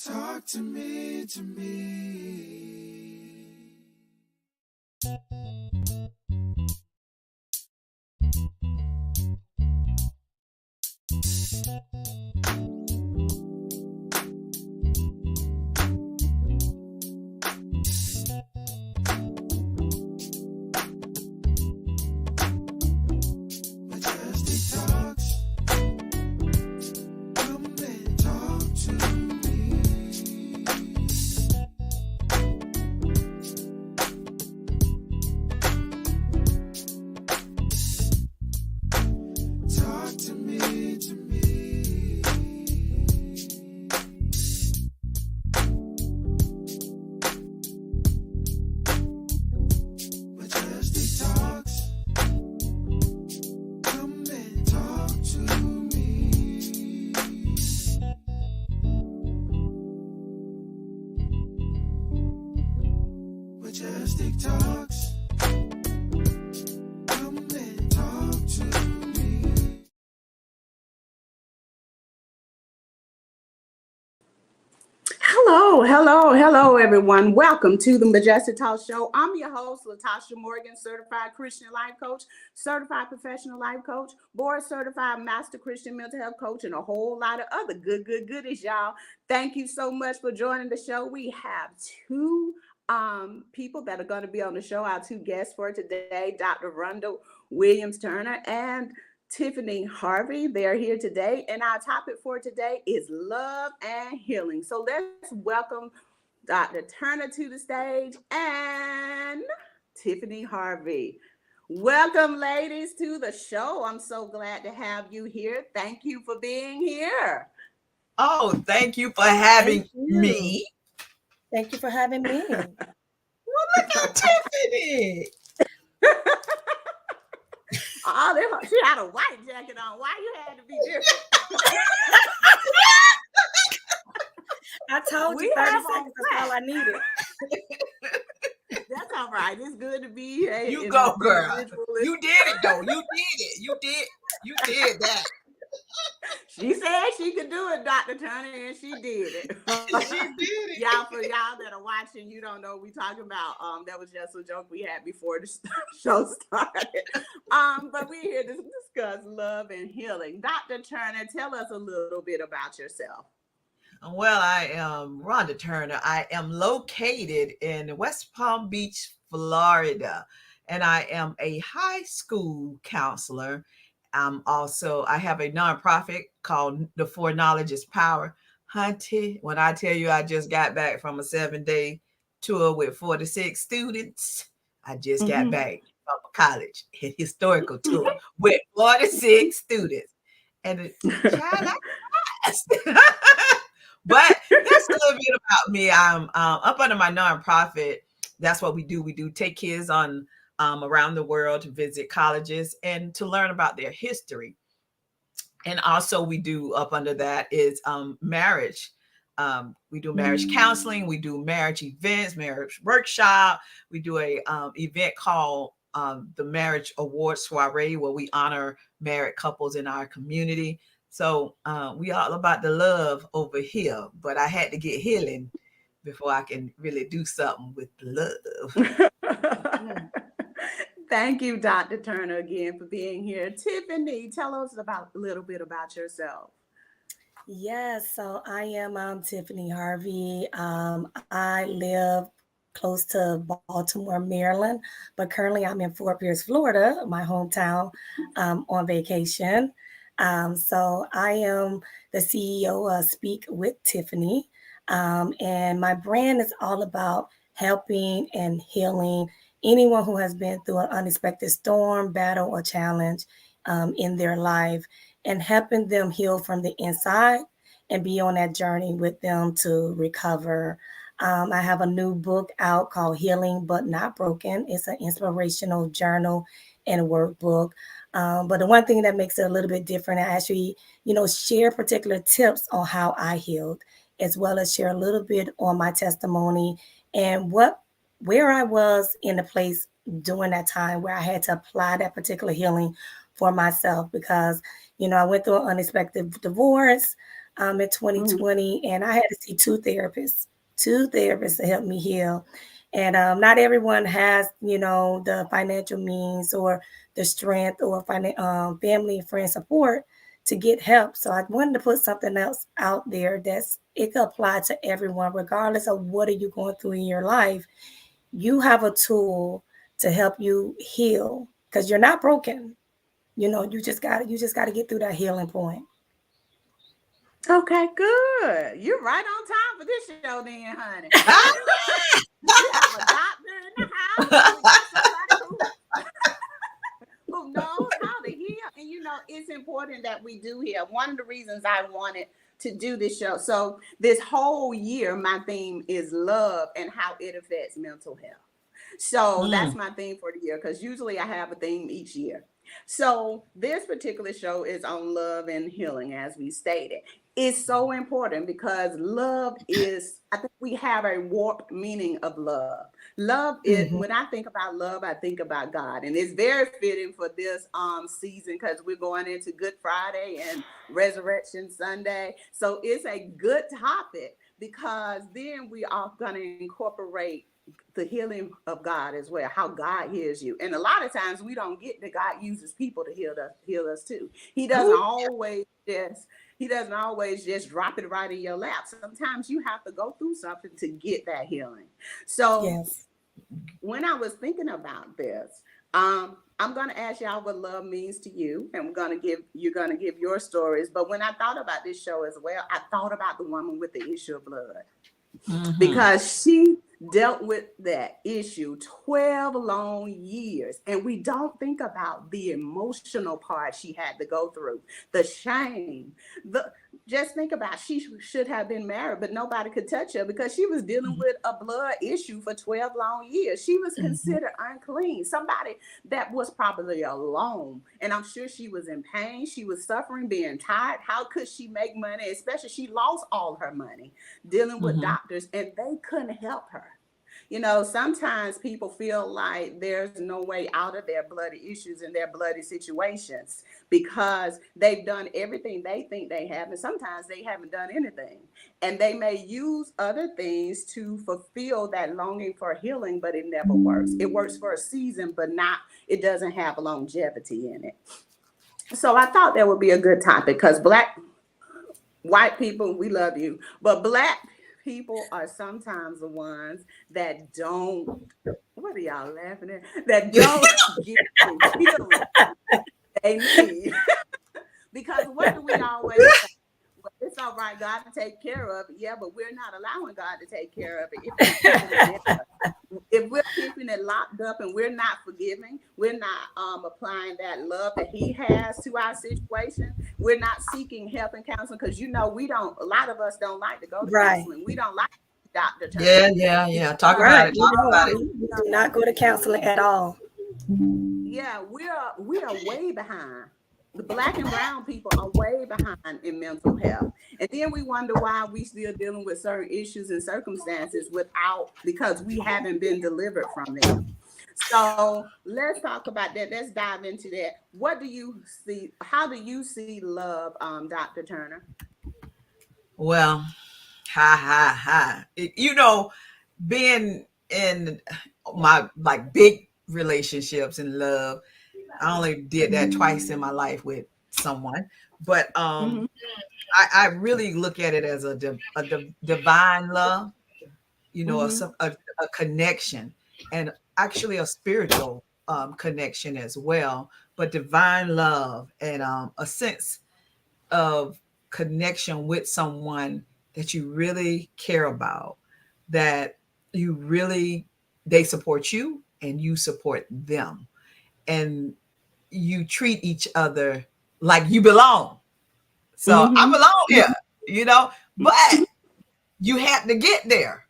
Talk to me, Majestic talks. Come and talk to me. Talk to me, Majestic talks. Come and talk to me. Majestic talks. Come and talk to me. Hello, everyone. Welcome to the Majestic Talk Show. I'm your host, Latasha Morgan, certified Christian life coach, certified professional life coach, board certified master Christian mental health coach, and a whole lot of other goodies, y'all. Thank you so much for joining the show. We have two people that are going to be on the show, our two guests for today, Dr. Rhonda Williams-Turner and Tiffany Harvey. They're here today, and our topic for today is love and healing. So let's welcome Dr. Turner to the stage and Tiffany Harvey. Welcome, ladies, to the show. I'm so glad to have you here. Thank you for being here. Oh, thank you for having me. Thank you for having me. Well, look at Tiffany. She had a white jacket on. Why you had to be different? I told you 30 seconds is all I needed. That's all right. It's good to be here. You go, girl. You did it, though. You did it. You did that. She said she could do it, Dr. Turner, and she did it. She did it. Y'all, for y'all that are watching, you don't know what we're talking about. That was just a joke we had before the show started. But we're here to discuss love and healing. Dr. Turner, tell us a little bit about yourself. Well, I am Rhonda Turner. I am located in West Palm Beach, Florida, and I am a high school counselor. I have a nonprofit called The For Knowledge is Power. Hunty, when I tell you I just got back from a 7-day tour with 46 students, I just got back from a college, a historical tour with 46 students. And child, but that's a little bit about me. I'm up under my nonprofit. That's what we do. We do take kids on around the world to visit colleges and to learn about their history. And also we do up under that is marriage. We do marriage counseling. We do marriage events, marriage workshop. We do a event called the Marriage Awards Soiree, where we honor married couples in our community. So we all about the love over here, but I had to get healing before I can really do something with the love. Thank you, Dr. Turner, again for being here. Tiffany, tell us a little bit about yourself. Yes, so I am Tiffany Harvey. I live close to Baltimore, Maryland, but currently I'm in Fort Pierce, Florida, my hometown, on vacation. So I am the CEO of Speak with Tiffany, and my brand is all about helping and healing anyone who has been through an unexpected storm, battle, or challenge in their life, and helping them heal from the inside and be on that journey with them to recover. I have a new book out called Healing But Not Broken. It's an inspirational journal and workbook. But the one thing that makes it a little bit different, I actually, share particular tips on how I healed, as well as share a little bit on my testimony and where I was in the place during that time where I had to apply that particular healing for myself, because, I went through an unexpected divorce. in 2020, and I had to see two therapists to help me heal. And not everyone has, the financial means or the strength or family and friend support to get help. So I wanted to put something else out there it could apply to everyone, regardless of what are you going through in your life. You have a tool to help you heal because you're not broken. You just got to get through that healing point. Okay, good. You're right on time for this show then, honey. We have a doctor in the house. We got somebody who knows how to heal. And it's important that we do heal. One of the reasons I wanted to do this show. So this whole year, my theme is love and how it affects mental health. So that's my theme for the year, because usually I have a theme each year. So this particular show is on love and healing, as we stated. It's so important because love is, I think we have a warped meaning of love. Love is, when I think about love, I think about God. And it's very fitting for this season because we're going into Good Friday and Resurrection Sunday. So it's a good topic because then we are going to incorporate the healing of God as well, how God heals you. And a lot of times we don't get that God uses people to heal us too. He doesn't always just drop it right in your lap. Sometimes you have to go through something to get that healing. So when I was thinking about this, I'm going to ask y'all what love means to you, and you're going to give your stories. But when I thought about this show as well, I thought about the woman with the issue of blood, because she dealt with that issue 12 long years. And we don't think about the emotional part she had to go through, the shame. Just think about, she should have been married, but nobody could touch her because she was dealing with a blood issue for 12 long years. She was considered unclean, somebody that was probably alone. And I'm sure she was in pain. She was suffering, being tired. How could she make money? Especially she lost all her money dealing with doctors, and they couldn't help her. Sometimes people feel like there's no way out of their bloody issues and their bloody situations because they've done everything they think they have, and sometimes they haven't done anything. And they may use other things to fulfill that longing for healing, but it never works. It works for a season, but it doesn't have longevity in it. So I thought that would be a good topic because white people, we love you, but Black people are sometimes the ones that don't, what are y'all laughing at? That don't get the healing they need. Because what do we always say? Well, it's all right, God to take care of it. Yeah, but we're not allowing God to take care of it. If we're keeping it locked up and we're not forgiving, we're not applying that love that He has to our situation, we're not seeking help and counseling, because a lot of us don't like to go to counseling. We don't like doctor terms. Yeah. Talk about it. We do not go to counseling at all. Yeah, we are way behind. The Black and brown people are way behind in mental health. And then we wonder why we still dealing with certain issues and circumstances because we haven't been delivered from them. So let's talk about that. Let's dive into that. What do you see? How do you see love, Dr. Turner? Well, being in my big relationships and love, I only did that twice in my life with someone, but I really look at it as a divine love, a connection, and actually a spiritual connection as well, but divine love and a sense of connection with someone that you really care about, that they support you and you support them, and you treat each other like you belong. So I belong here, but you have to get there,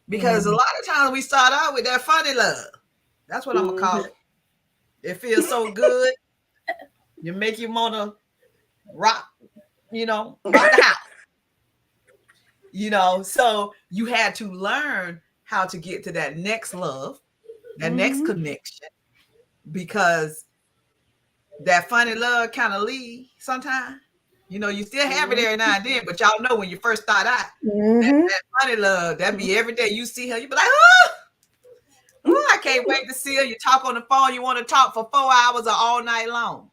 because a lot of times we start out with that funny love. That's what I'm gonna call it. It feels so good. You make you want to rock the house. So you had to learn how to get to that next love, that next connection, because that funny love kind of leave sometimes, You know, you still have it every now and then, but y'all know when you first start out, Mhm. that funny love, that be every day you see her, you be like, oh, I can't wait to see her. You talk on the phone, you want to talk for 4 hours or all night long.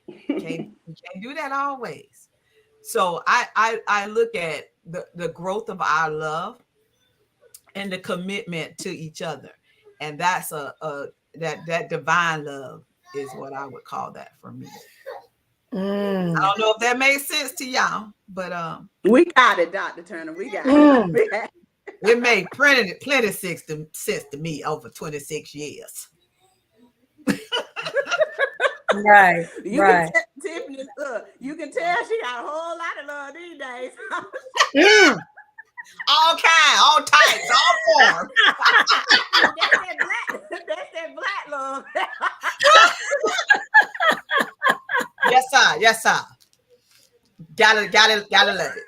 You can't do that always. So I look at the growth of our love and the commitment to each other. And that's that divine love is what I would call that for me. I don't know if that made sense to y'all, but we got it, Dr. Turner. We got it. It made plenty sense to me over 26 years. Right. Right. Tiffany, you can tell she got a whole lot of love these days. All kinds, all types, all forms. That's that black love. Yes, sir. Gotta love it.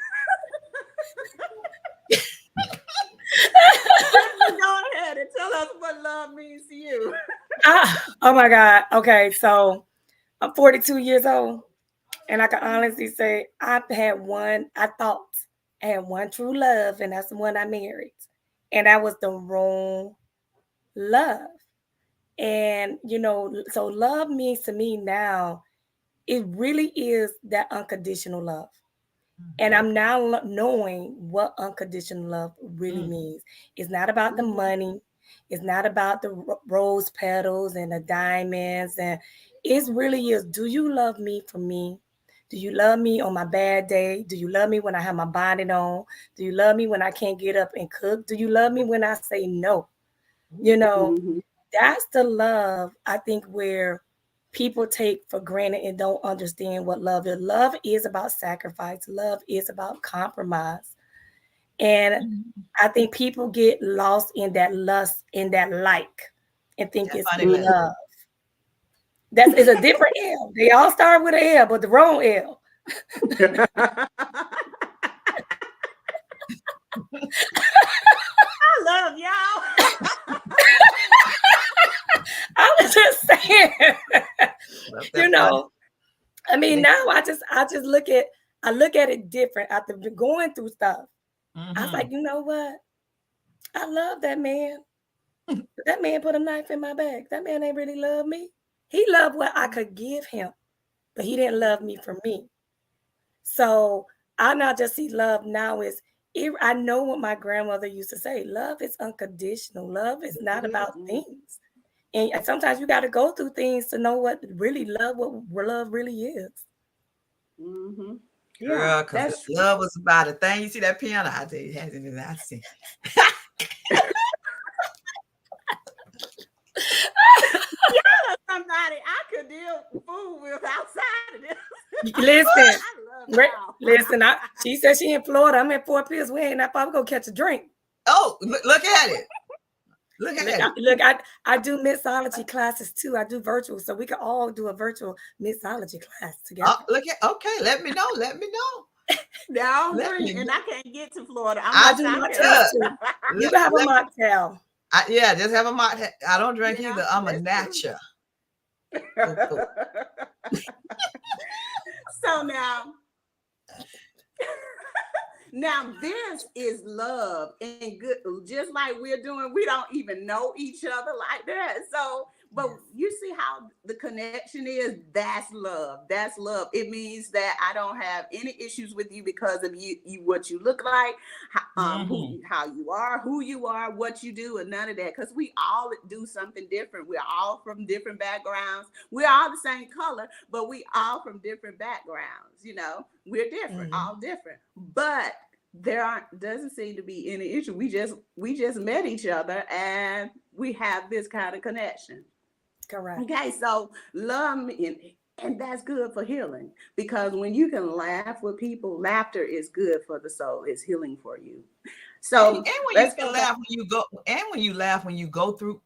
Go ahead and tell us what love means to you. Oh my God. Okay, so I'm 42 years old, and I can honestly say I had one true love, and that's the one I married. And that was the wrong love. And, so love means to me now, it really is that unconditional love. And I'm now knowing what unconditional love really means. It's not about the money. It's not about the rose petals and the diamonds. And it really is, do you love me for me? Do you love me on my bad day? Do you love me when I have my bonnet on? Do you love me when I can't get up and cook? Do you love me when I say no? That's the love, I think, where people take for granted and don't understand what love is. Love is about sacrifice. Love is about compromise. And I think people get lost in that lust, in that like, and think it's love. It's a different L. They all start with an L, but the wrong L. I love y'all. I was just saying, I mean, now I just look at it different after going through stuff. I was like, you know what? I love that man. That man put a knife in my back. That man ain't really love me. He loved what I could give him, but he didn't love me for me. So I not just see love now is, I know what my grandmother used to say. Love is unconditional. Love is not about things. And sometimes you got to go through things to know what love really is. Girl, because love was about a thing. You see that piano? I tell you, I see. Somebody I could deal food with outside of this. Listen. She said she in Florida. I'm in Fort Pierce. We ain't probably gonna catch a drink. Oh, look at it. Look, I do mixology classes too. I do virtual, so we can all do a virtual mixology class together. Okay, let me know. Now I'm green, and I can't get to Florida. I do mocktails too. You can have a mocktail. Just have a mocktail. I don't drink either. I'm a natural. So now this is love and good. Just like we're doing, we don't even know each other like that. So, but you see how the connection is. That's love. That's love. It means that I don't have any issues with you because of you what you look like, how you are, who you are, what you do, and none of that. Because we all do something different. We're all from different backgrounds. We're all the same color, but we all from different backgrounds. We're different, all different. But doesn't seem to be any issue. We just met each other and we have this kind of connection. Correct. Okay, so love me, and that's good for healing, because when you can laugh with people, laughter is good for the soul. It's healing for you. So and when you can laugh when you laugh when you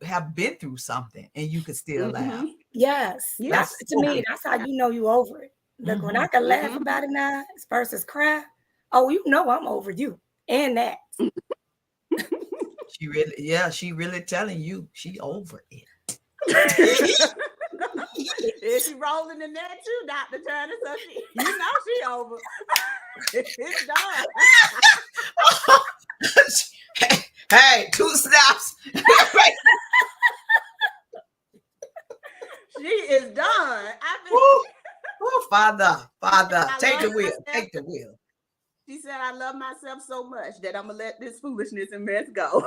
have been through something and you can still laugh. Yes. To me, that's how you know you over it. Look, when I can laugh about it now versus cry, I'm over you and that. She really telling you she over it. Is she, Rhonda? rolling in there too, Dr. Turner. So she over. It's done. Hey, 2 snaps. She is done. Oh, Father, take the wheel. Take the wheel. She said, I love myself so much that I'm going to let this foolishness and mess go.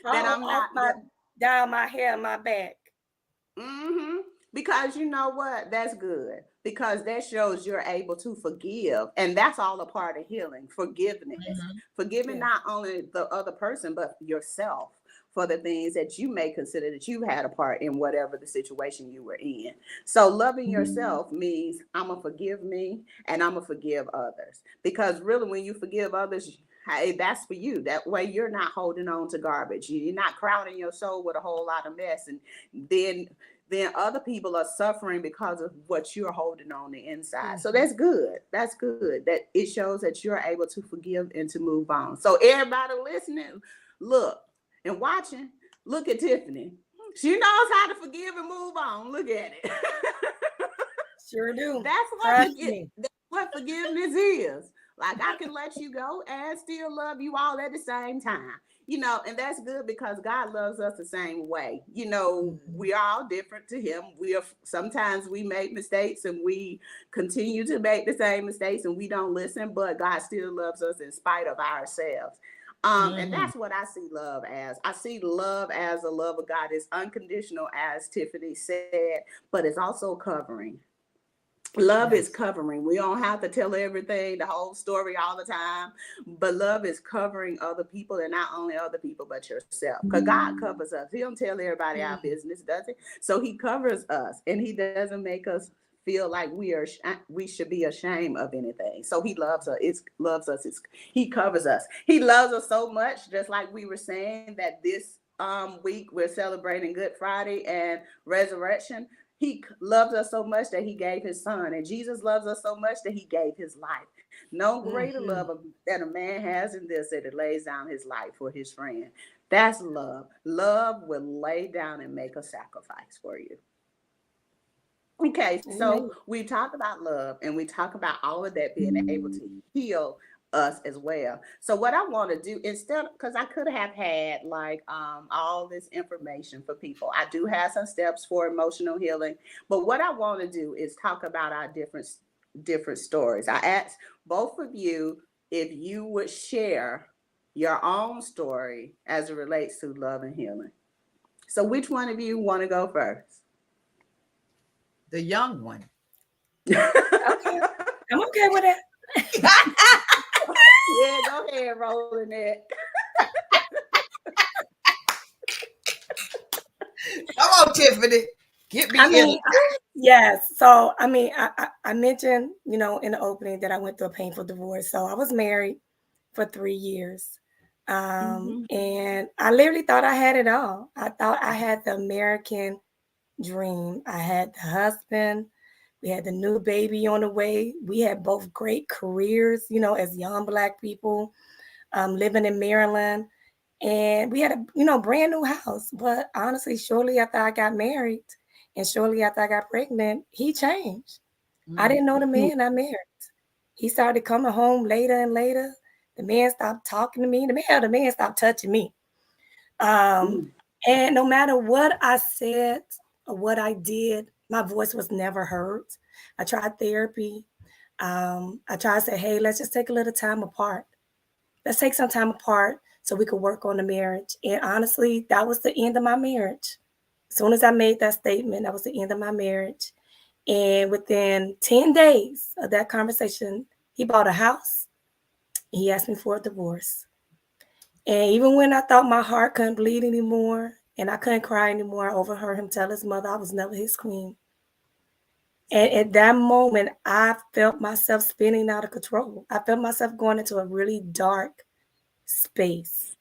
That I'm not down my hair, my back. Mm-hmm. Because you know what? That's good. Because that shows you're able to forgive. And that's all a part of healing. Forgiveness. Mm-hmm. Forgiving not only the other person, but yourself for the things that you may consider that you had a part in whatever the situation you were in. So loving yourself means I'm going to forgive me and I'm going to forgive others. Because really when you forgive others, hey, that's for you. That way you're not holding on to garbage. You're not crowding your soul with a whole lot of mess. And then other people are suffering because of what you're holding on the inside. Mm-hmm. So that's good. That's good. That it shows that you're able to forgive and to move on. So everybody listening, look and watching, look at Tiffany. She knows how to forgive and move on. Look at it. Sure do. That's what forgiveness is. Like I can let you go and still love you all at the same time. And that's good because God loves us the same way. We are all different to him. Sometimes we make mistakes and we continue to make the same mistakes and we don't listen, but God still loves us in spite of ourselves. And that's what I see love as. I see love as a love of God. It's unconditional, as Tiffany said, but it's also covering. Love is covering. We don't have to tell everything, the whole story all the time, but love is covering other people, and not only other people, but yourself. Because God covers us. He don't tell everybody our business, does he? So he covers us, and he doesn't make us feel like we should be ashamed of anything. So he loves us. He covers us. He loves us so much, just like we were saying that this week we're celebrating Good Friday and Resurrection. He loves us so much that he gave his son, and Jesus loves us so much that he gave his life. No greater love that a man has in this, that it lays down his life for his friend. That's love. Love will lay down and make a sacrifice for you. Okay, so we talk about love and we talk about all of that being able to heal us as well. So what I want to do instead, because I could have had like all this information for people. I do have some steps for emotional healing, but what I want to do is talk about our different stories. I asked both of you if you would share your own story as it relates to love and healing. So which one of you want to go first? The young one. Okay. I'm okay with it. Yeah, go ahead, rolling it. Come on, Tiffany. Get me in. Yes. So, I mentioned, in the opening that I went through a painful divorce. So I was married for 3 years. And I literally thought I had it all. I thought I had the American dream. I had the husband. We had the new baby on the way. We had both great careers, as young Black people living in Maryland. And we had a, brand new house. But honestly, shortly after I got married and shortly after I got pregnant, he changed. I didn't know the man I married. He started coming home later and later. The man stopped talking to me. The man stopped touching me. And no matter what I said or what I did, my voice was never heard. I tried therapy. I tried to say, hey, let's just take a little time apart. Let's take some time apart so we could work on the marriage. And honestly, that was the end of my marriage. As soon as I made that statement, that was the end of my marriage. And within 10 days of that conversation, he bought a house. He asked me for a divorce. And even when I thought my heart couldn't bleed anymore and I couldn't cry anymore, I overheard him tell his mother I was never his queen. And at that moment, I felt myself spinning out of control. I felt myself going into a really dark space.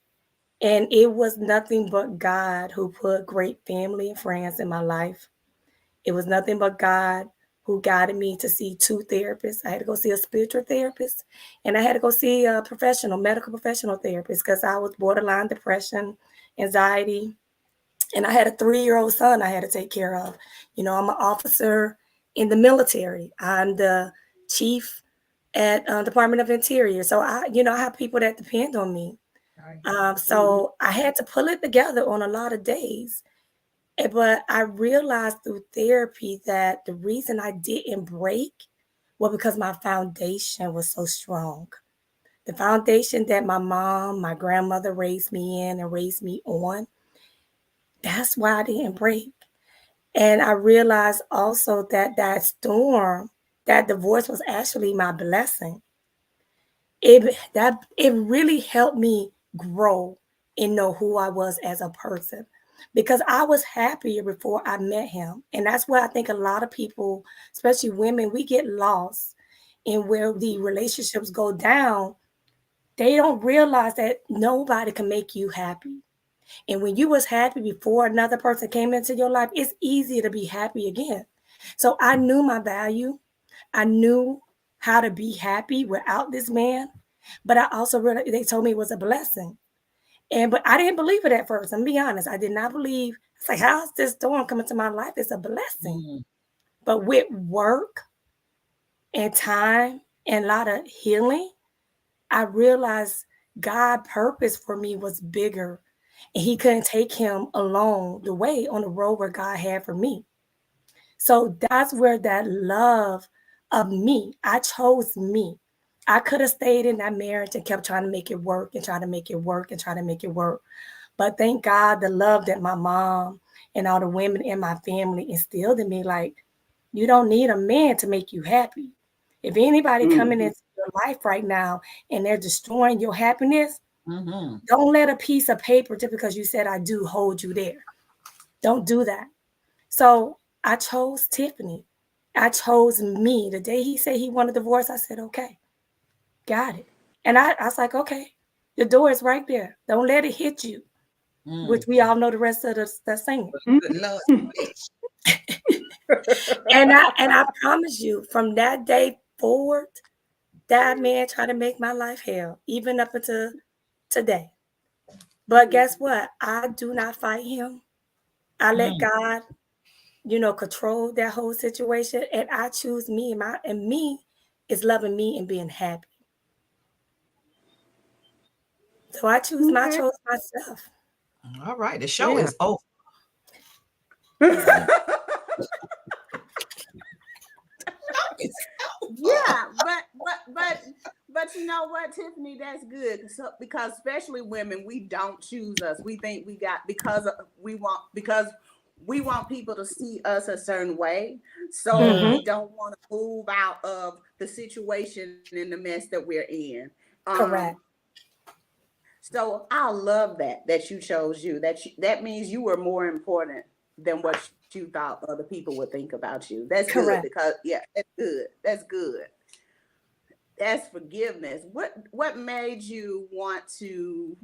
And it was nothing but God who put great family and friends in my life. It was nothing but God who guided me to see 2 therapists. I had to go see a spiritual therapist, and I had to go see a medical professional therapist because I was borderline depression, anxiety, and I had a 3-year-old son I had to take care of. I'm an officer, in the military. I'm the chief at Department of Interior. So I have people that depend on me. So I had to pull it together on a lot of days. But I realized through therapy that the reason I didn't break was because my foundation was so strong. The foundation that my mom, my grandmother raised me in and raised me on, that's why I didn't break. And I realized also that that storm, that divorce was actually my blessing. It really helped me grow and know who I was as a person, because I was happier before I met him. And that's where I think a lot of people, especially women, we get lost in where the relationships go down. They don't realize that nobody can make you happy. And when you was happy before another person came into your life, it's easier to be happy again. So I knew my value. I knew how to be happy without this man. But I also realized they told me it was a blessing. But I didn't believe it at first. I'm gonna be honest. I did not believe. It's like, how's this storm coming to my life? It's a blessing. But with work and time and a lot of healing, I realized God's purpose for me was bigger. And he couldn't take him along the way on the road where God had for me. So that's where that love of me, I chose me. I could have stayed in that marriage and kept trying to make it work and try to make it work and try to make it work. But thank God the love that my mom and all the women in my family instilled in me, like, you don't need a man to make you happy. If anybody coming into your life right now and they're destroying your happiness, don't let a piece of paper, just because you said I do, hold you there. Don't do that. So I chose Tiffany. I chose me. The day he said he wanted a divorce, I said, okay, got it. And I was like, okay, the door is right there. Don't let it hit you, which we all know the rest of the singing. And I promise you, from that day forward, that man tried to make my life hell, even up until today. But guess what? I do not fight him. I let God, control that whole situation, and I choose me, and me is loving me and being happy. So I chose myself. All right, the show is over. Yeah, but you know what, Tiffany, that's good. So, because especially women, we don't choose us. We think we got because we want people to see us a certain way. So we don't want to move out of the situation and the mess that we're in. Correct. So I love that you chose you. That means you were more important than what you thought other people would think about you. That's Correct. good, because that's good. That's good. That's forgiveness. What made you want to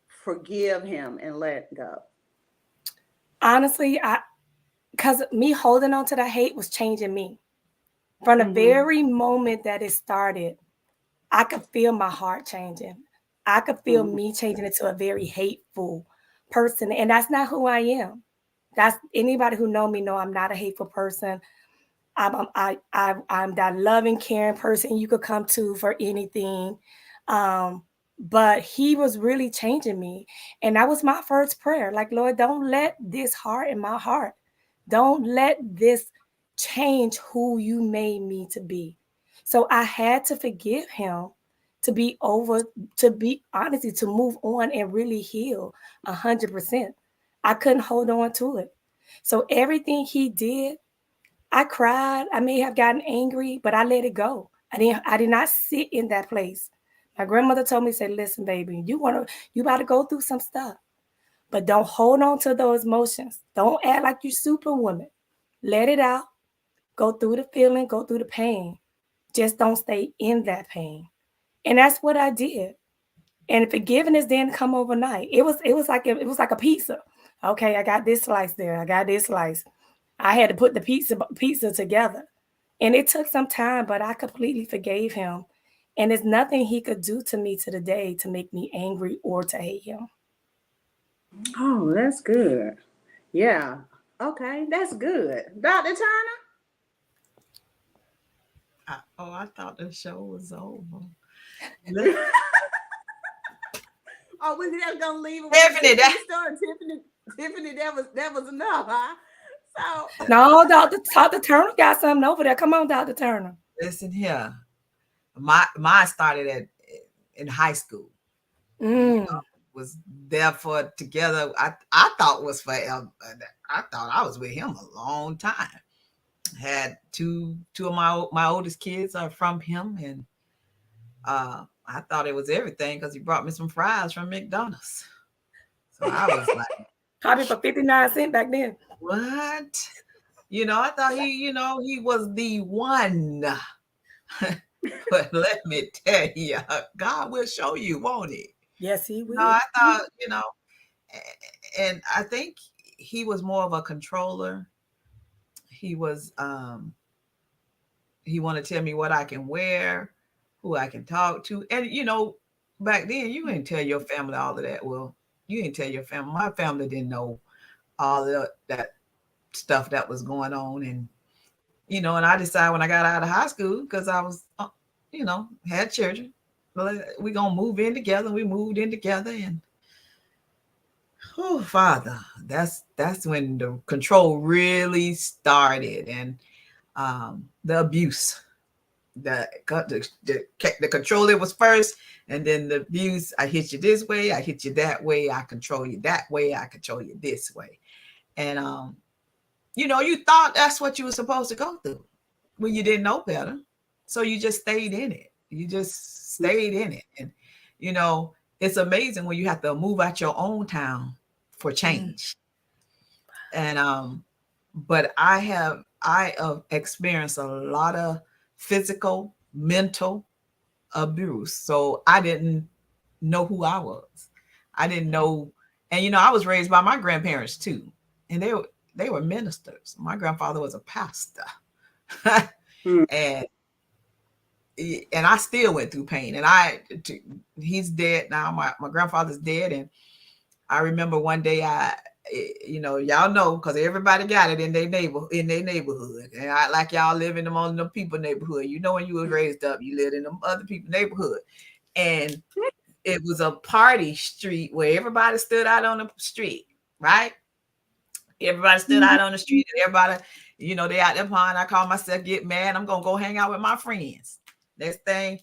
forgive him and let go? Honestly, because me holding on to the hate was changing me. From the very moment that it started, I could feel my heart changing. I could feel me changing into a very hateful person. And that's not who I am. That's anybody who know me know I'm not a hateful person. I'm that loving, caring person you could come to for anything. But he was really changing me. And that was my first prayer. Like, Lord, don't let this heart in my heart. Don't let this change who you made me to be. So I had to forgive him to be honestly, to move on and really heal 100%. I couldn't hold on to it. So everything he did, I cried. I may have gotten angry, but I let it go. I did not sit in that place. My grandmother told me, say, listen, baby, you about to go through some stuff, but don't hold on to those emotions. Don't act like you're superwoman. Let it out. Go through the feeling, go through the pain. Just don't stay in that pain. And that's what I did. And forgiveness didn't come overnight. It was like a pizza. Okay, I got this slice there. I got this slice. I had to put the pizza together. And it took some time, but I completely forgave him. And there's nothing he could do to me to the day to make me angry or to hate him. Oh, that's good. Yeah. Okay, that's good. Dr. Turner? I thought the show was over. Oh, was just gonna leave it with Tiffany, the that story? Tiffany, that was enough, huh? So No, Dr. Turner got something over there. Come on, Dr. Turner. listen here. Mine started in high school. Was there for together. I thought was forever. I thought I was with him a long time. Had two of my oldest kids are from him, and I thought it was everything because he brought me some fries from McDonald's. So I was like, Probably for 59 cents back then. what? I thought he was the one. But let me tell you, God will show you, won't he? Yes, he will. I thought, and I think he was more of a controller. He was, he wanted to tell me what I can wear, who I can talk to. And, back then you didn't tell your family all of that. Well, you didn't tell your family. My family didn't know all of that stuff that was going on. And, and I decided when I got out of high school, because I was, had children, we're going to move in together. We moved in together, and oh, Father, that's when the control really started, and the abuse, the control, it was first, and then the abuse. I hit you this way, I hit you that way, I control you that way, I control you this way. And you thought that's what you were supposed to go through when you didn't know better, so you just stayed in it. And it's amazing when you have to move out your own town for change. And but I have experienced a lot of physical, mental abuse. So I didn't know who I was. I didn't know. And I was raised by my grandparents too, and they were ministers. My grandfather was a pastor. and I still went through pain, and he's dead now. My grandfather's dead. And I remember one day y'all know, because everybody got it in their neighborhood. And like y'all live in them people neighborhood. When you were raised up, you lived in them other people neighborhood. And it was a party street where everybody stood out on the street, right? Everybody stood out on the street, and everybody, they out there playing. I call myself get mad. I'm gonna go hang out with my friends. Next thing,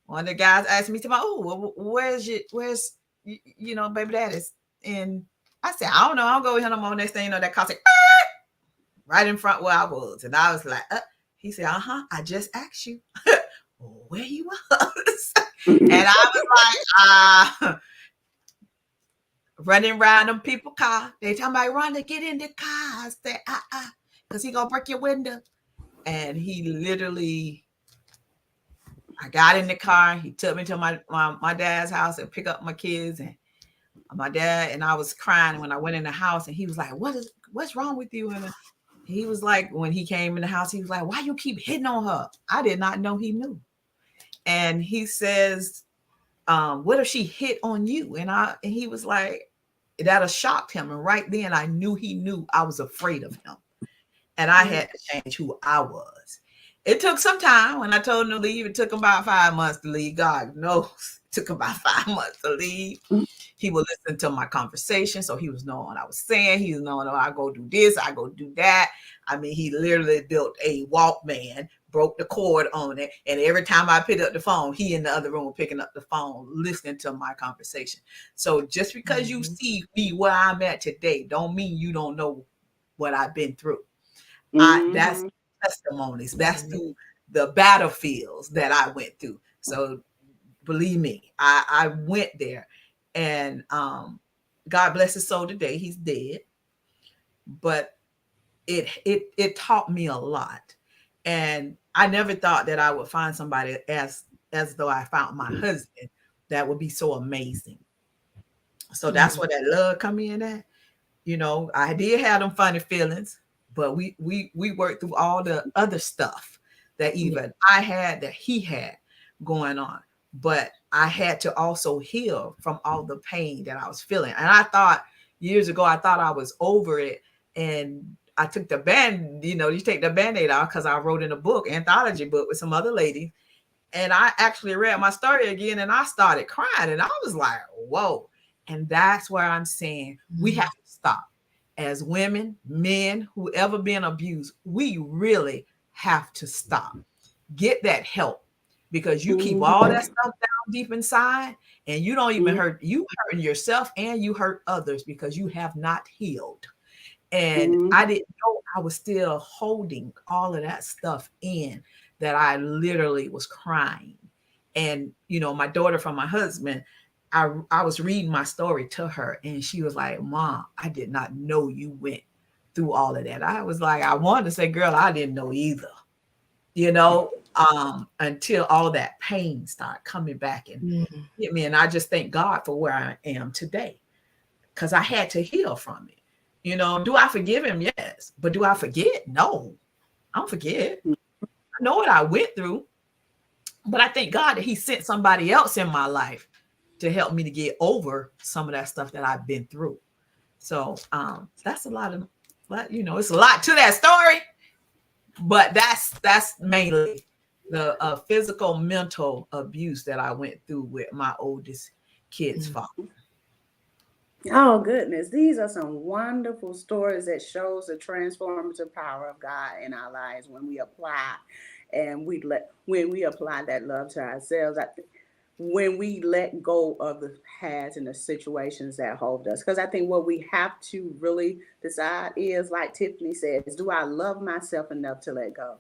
one of the guys asked me, "Oh, where's baby daddy's?" And I said, "I don't know. I'll go with him no more." Next thing that car said, right in front where I was. And I was like, he said, I just asked you where you was. And I was like, running around them people car. They talking about, Rhonda, get in the car. I said, because he gonna break your window. And he literally, I got in the car. He took me to my dad's house and pick up my kids, and my dad, and I was crying when I went in the house, and he was like, what's wrong with you? And he was like, when he came in the house, he was like, why you keep hitting on her? I did not know he knew. And he says, what if she hit on you? And he was like, that shocked him. And right then I knew he knew I was afraid of him. And I had to change who I was. It took some time. When I told him to leave, it took him about 5 months to leave. God knows it took him about 5 months to leave. He would listen to my conversation. So he was knowing what I was saying. He was knowing, I go do this, I go do that. I mean, he literally built a Walkman, broke the cord on it. And every time I picked up the phone, he in the other room picking up the phone, listening to my conversation. So just because you see me where I'm at today, don't mean you don't know what I've been through. That's testimonies. That's through the battlefields that I went through. So believe me, I went there. And God bless his soul today. He's dead. But it taught me a lot. And I never thought that I would find somebody as though I found my husband that would be so amazing. So that's where that love come in at. I did have them funny feelings, but we worked through all the other stuff that even I had, that he had going on. But I had to also heal from all the pain that I was feeling. And I thought years ago, I thought I was over it. And I took the you take the Band-Aid off, because I wrote in a book, anthology book, with some other ladies. And I actually read my story again, and I started crying, and I was like, whoa. And that's where I'm saying we have to stop. As women, men, whoever been abused, we really have to stop. Get that help, because you keep all that stuff down deep inside, and you don't even hurting yourself, and you hurt others because you have not healed. And I didn't know I was still holding all of that stuff in, that I literally was crying. And, my daughter from my husband, I was reading my story to her, and she was like, Mom, I did not know you went through all of that. I was like, I wanted to say, girl, I didn't know either, until all that pain started coming back and hit me. And I just thank God for where I am today, because I had to heal from it. Do I forgive him? Yes. But do I forget? No, I don't forget. I know what I went through, but I thank God that he sent somebody else in my life to help me to get over some of that stuff that I've been through. So that's a lot of, it's a lot to that story, but that's mainly the physical, mental abuse that I went through with my oldest kid's father. Oh goodness, these are some wonderful stories that shows the transformative power of God in our lives when we apply, and when we apply that love to ourselves. When we let go of the past and the situations that hold us, because I think what we have to really decide is, like Tiffany says, do I love myself enough to let go?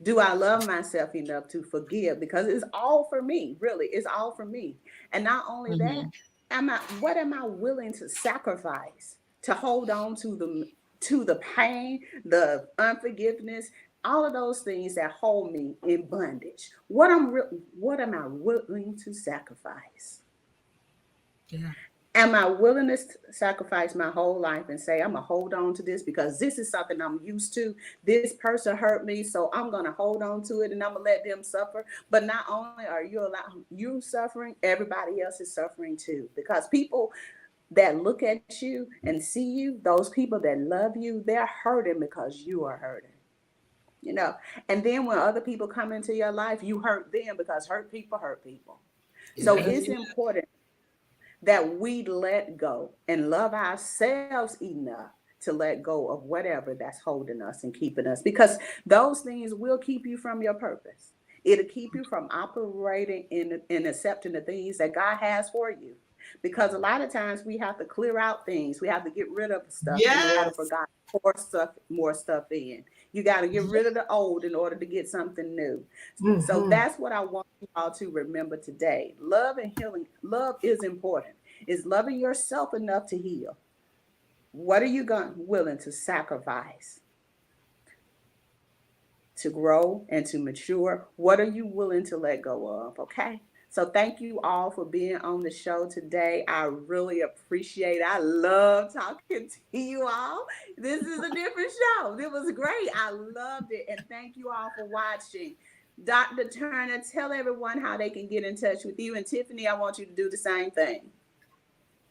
Do I love myself enough to forgive? Because it's all for me, really. It's all for me. And not only that, what am I willing to sacrifice to hold on to the pain, the unforgiveness, all of those things that hold me in bondage? What am I willing to sacrifice? Yeah. Am I willing to sacrifice my whole life and say, I'm going to hold on to this because this is something I'm used to. This person hurt me, so I'm going to hold on to it and I'm going to let them suffer. But not only are you suffering, everybody else is suffering too. Because people that look at you and see you, those people that love you, they're hurting because you are hurting. And then when other people come into your life, you hurt them, because hurt people hurt people. So it's important that we let go and love ourselves enough to let go of whatever that's holding us and keeping us, because those things will keep you from your purpose. It'll keep you from operating in accepting the things that God has for you. Because a lot of times we have to clear out things. We have to get rid of stuff in order for God to pour more stuff in. You got to get rid of the old in order to get something new. So that's what I want you all to remember today. Love and healing. Love is important. Is loving yourself enough to heal? What are you willing to sacrifice to grow and to mature? What are you willing to let go of? Okay. So thank you all for being on the show today. I really appreciate it. I love talking to you all. This is a different show. It was great. I loved it. And thank you all for watching. Dr. Turner, tell everyone how they can get in touch with you. And Tiffany, I want you to do the same thing.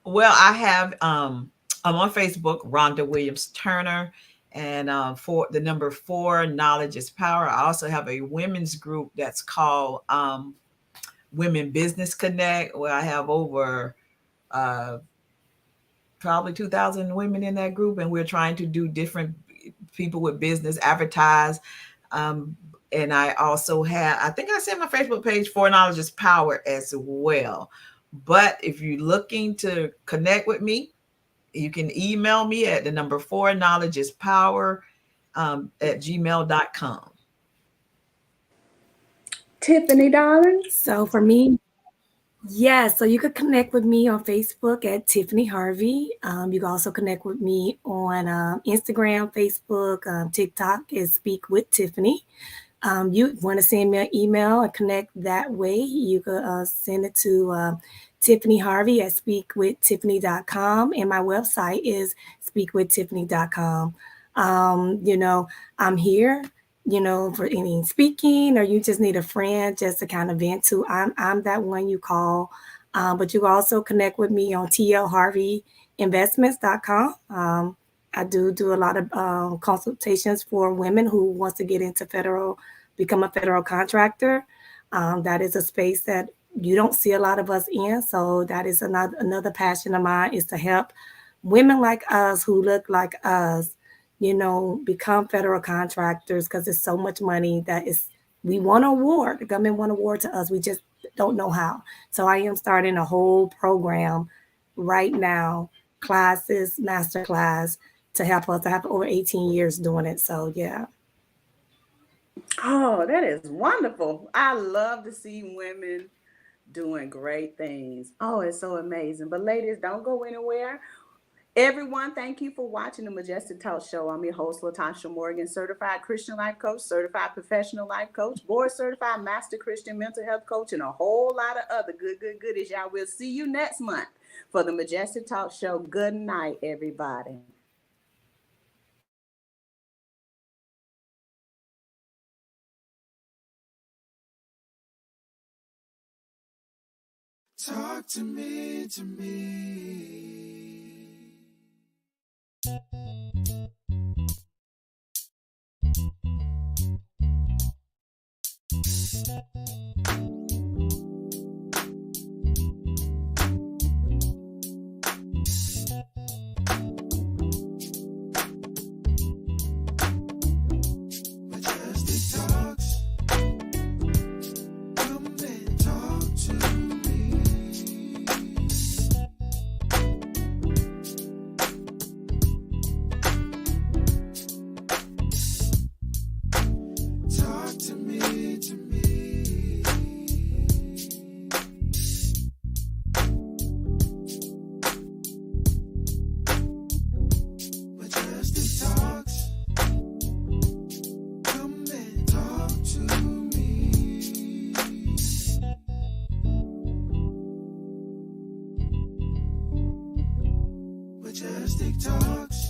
Well, I have, I'm on Facebook, Rhonda Williams-Turner, and for the number 4, Knowledge is Power. I also have a women's group that's called Women Business Connect, where I have over probably 2,000 women in that group, and we're trying to do different people with business advertise. And I also have, I think I said my Facebook page, For Knowledge is Power as well. But if you're looking to connect with me, you can email me at the number 4, Knowledge is Power at gmail.com. Tiffany, darling. So for me, so you could connect with me on Facebook at Tiffany Harvey. You can also connect with me on Instagram, Facebook, TikTok is Speak with Tiffany. You want to send me an email and connect that way, you could send it to Tiffany Harvey at speakwithtiffany.com. And my website is speakwithtiffany.com. I'm here, for any speaking, or you just need a friend just to kind of vent to. I'm that one you call. But you can also connect with me on tlharveyinvestments.com. I do a lot of consultations for women who wants to get into become a federal contractor. That is a space that you don't see a lot of us in. So that is another passion of mine, is to help women like us who look like us, become federal contractors, because there's so much money we want to award. The government want to award to us. We just don't know how. So I am starting a whole program right now, classes, master class, to help us. I have over 18 years doing it. So yeah. Oh, that is wonderful. I love to see women doing great things. Oh, it's so amazing. But ladies, don't go anywhere. Everyone, thank you for watching the Majestic Talk Show. I'm your host, Latasha Morgan, certified Christian life coach, certified professional life coach, board certified master Christian mental health coach, and a whole lot of other goodies. Y'all, we'll see you next month for the Majestic Talk Show. Good night, everybody. Talk to me, Majestic talks. Come and talk to me. Talk to me, Majestic talks. Come and talk to me. Majestic talks.